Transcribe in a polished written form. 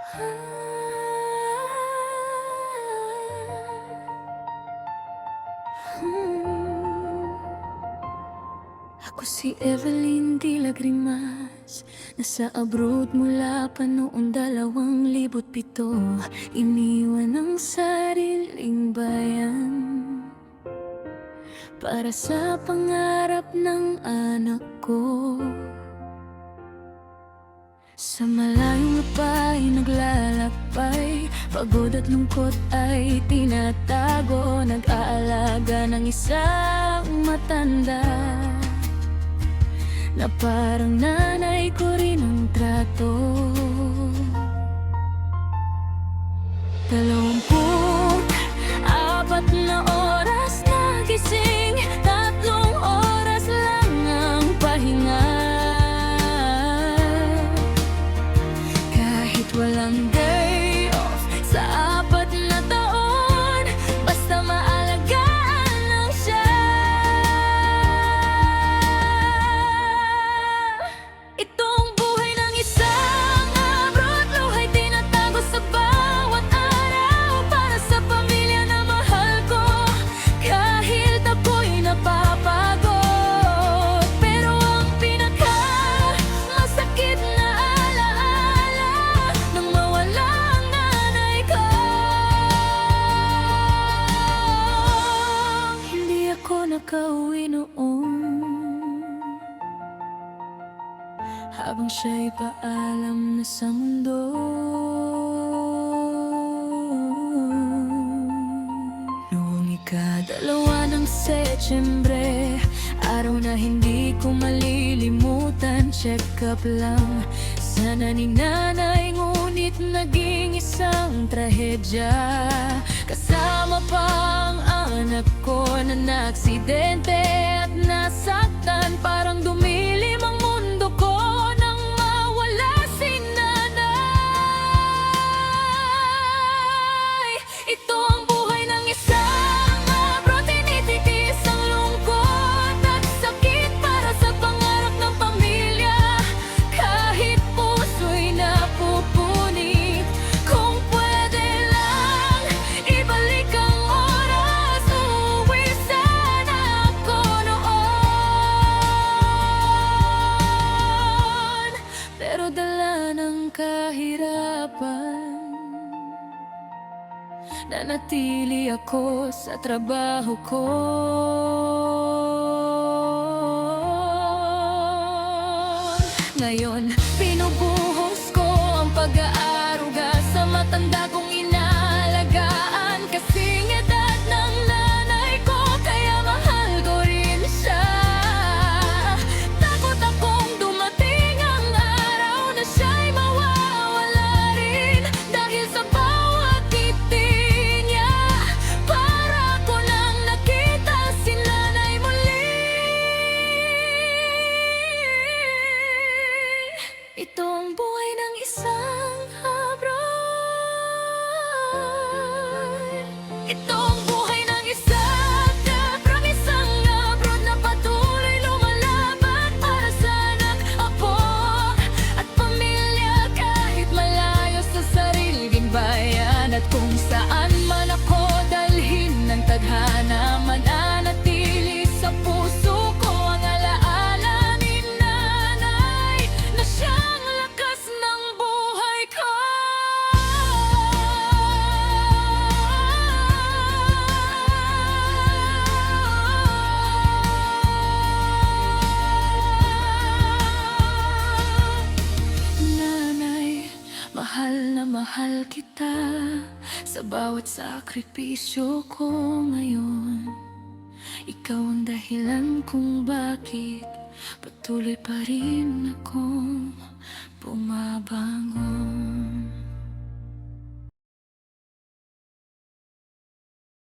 Ako si Evelyn Di Lagrimas, nasa abroad mula pa noong 2007. Iniwan ang sariling bayan para sa pangarap ng anak ko. Sa malayong lupa'y naglalakbay, pagod at lungkot ay tinatago. Nag-aalaga ng isang matanda na parang nanay ko rin ang trato. 24 na oras nagising, 3 oras lang ang pahinga. Kahit walang day off sa 4 na taon, basta maalagaan lang siya. Itong buhay ng isang abroad, luhay tinatago sa bawat araw para sa pamilya na mahal ko. Kahit ako'y napapagod, pero ang pinaka-masakit na alaala nang mawala ang nanay ko. Hindi ako nakauwi noon habang siya'y paalam na sa mundo. Noong ika-2 ng Setyembre, araw na hindi ko malilimutan. Check up lang sana ni nanay, ngunit naging isang trahedya. Kasama pa ang anak ko na naaksidente at nasaktan. Parang dumilim ang mundo ko nang mawala si nanay. Ito ang buhay ng isang abroad, tinitiis ang lungkot at sakit para sa pangarap ng pamilya. Kahit puso'y napupunit, kung pwede lang ibalik ang oras, uuwi sana ako noon. Pero dala ng kahirapan, nanatili ako sa trabaho ko. Ngayon, pinubuhos ko ang pag-aaruga sa matanda kong inaalagaan. Kasing edad ng nanay ko, kaya mahal ko rin siya. Takot akong dumating ang araw na siya'y mawawala rin, dahil sa bawat ngiti niya, para ko nang nakita si nanay muli. Ito ang buhay ng isang abroad. Ito ang buhay ng isang abroad na patuloy lumalaban para sa anak, apo at pamilya. Kahit malayo sa sariling bayan, at kung saan man ako dalhin ng tadhana, mananatili sa puso ko ang alaala ni nanay, na siyang lakas ng buhay ko. Nanay, mahal na mahal kita sa bawat sakripisyo ko ngayon. Ikaw ang dahilan kung bakit patuloy pa rin akong bumabangon.